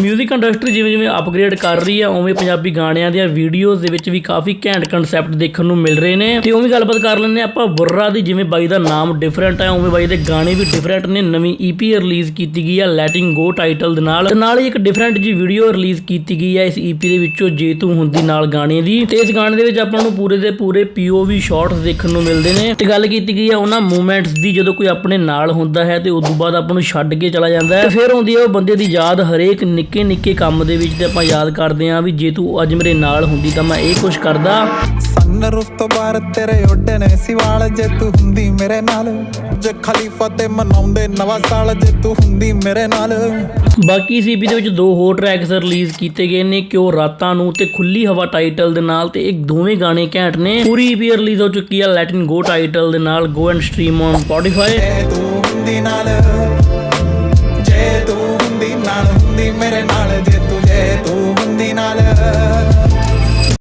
Music industry ਜਿਵੇਂ ਜਿਵੇਂ upgrade ਕਰ ਰਹੀ ਹੈ ਉਵੇਂ ਪੰਜਾਬੀ ਗਾਣਿਆਂ ਦੀਆਂ ਵੀਡੀਓਜ਼ ਦੇ ਵਿੱਚ ਵੀ ਕਾਫੀ ਘੈਂਟ ਕਨਸੈਪਟ ਦੇਖਣ ਨੂੰ ਮਿਲ ਰਹੇ ਨੇ। ਤੇ ਉਵੇਂ ਗੱਲਬਾਤ ਕਰ ਲੈਂਦੇ ਆਪਾਂ ਬੁਰਰਾ ਦੀ। ਜਿਵੇਂ ਬਾਈ ਦਾ ਨਾਮ ਡਿਫਰੈਂਟ ਹੈ ਉਵੇਂ ਬਾਈ ਦੇ ਗਾਣੇ ਵੀ ਡਿਫਰੈਂਟ ਨੇ। ਨਵੀਂ EP ਰਿਲੀਜ਼ ਕੀਤੀ ਗਈ ਹੈ ਲੈਟਿੰਗ ਗੋ ਟਾਈਟਲ ਦੇ ਨਾਲ। ਤੇ ਨਾਲ ਹੀ ਇੱਕ ਡਿਫਰੈਂਟ ਜੀ ਵੀਡੀਓ ਰਿਲੀਜ਼ ਕੀਤੀ ਗਈ ਹੈ ਇਸ EP ਦੇ ਵਿੱਚੋਂ ਜੇ ਤੂੰ ਹੁੰਦੀ ਨਾਲ ਗਾਣੇ ਦੀ। ਤੇ ਇਸ ਗਾਣੇ ਦੇ ਵਿੱਚ ਆਪਾਂ ਨੂੰ ਪੂਰੇ ਦੇ ਪੂਰੇ POV ਸ਼ਾਟਸ ਦੇਖਣ ਨੂੰ ਮਿਲਦੇ ਨੇ। ਤੇ ਗੱਲ ਕੀਤੀ ਗਈ ਹੈ ਉਹਨਾਂ ਮੂਵਮੈਂਟਸ ਦੀ ਜਦੋਂ ਕੋਈ ਆਪਣੇ ਨਾਲ ਹੁੰਦਾ ਹੈ ਤੇ ਉਸ ਤੋਂ ਬਾਅਦ ਆਪਾਂ ਨੂੰ ਛੱਡ ਕੇ ਚਲਾ ਜਾਂਦਾ ਹੈ। ਫਿਰ ਆਉਂਦੀ ਹੈ ਉਹ ਬੰਦੇ ਦੀ ਯਾਦ ਹਰੇਕ ਨਿੱਕੇ ਨਿੱਕੇ ਕੰਮ ਦੇ ਵਿੱਚ। ਤੇ ਆਪਾਂ ਯਾਦ ਕਰਦੇ ਹਾਂ ਵੀ ਜੇ ਤੂੰ ਅੱਜ ਮੇਰੇ ਨਾਲ ਹੁੰਦੀ ਤਾਂ ਮੈਂ ਇਹ ਕੁਛ ਕਰਦਾ। ਸਨਰੂਫ ਤੋਂ ਬਾਹਰ ਤੇਰੇ ਉੱਡੇ ਨੇ ਸਿਵਾਲ ਜੇ ਤੂੰ ਹੁੰਦੀ ਮੇਰੇ ਨਾਲ। ਜੇ ਖਲੀਫਾ ਤੇ ਮਨਾਉਂਦੇ ਨਵਾਂ ਸਾਲ ਜੇ ਤੂੰ ਹੁੰਦੀ ਮੇਰੇ ਨਾਲ। ਬਾਕੀ ਇਸ EP ਦੇ ਵਿੱਚ 2 ਹੋਰ ਟਰੈਕਸ ਰਿਲੀਜ਼ ਕੀਤੇ ਗਏ ਨੇ, ਕਿਉਂ ਰਾਤਾਂ ਨੂੰ ਤੇ ਖੁੱਲੀ ਹਵਾ ਟਾਈਟਲ ਦੇ ਨਾਲ। ਤੇ ਇਹ ਦੋਵੇਂ ਗਾਣੇ ਘੈਂਟ ਨੇ। ਪੂਰੀ EP ਰਿਲੀਜ਼ ਹੋ ਚੁੱਕੀ ਹੈ ਲੈਟਿੰਗ ਗੋ ਟਾਈਟਲ ਦੇ ਨਾਲ। Go and stream on Spotify। ਜੇ ਤੂੰ ਹੁੰਦੀ ਨਾਲ, ਜੇ ਤੂੰ ਹੁੰਦੀ ਨਾਲ ਹੁੰਦੀ ਮੇਰੇ ਨਾਲ।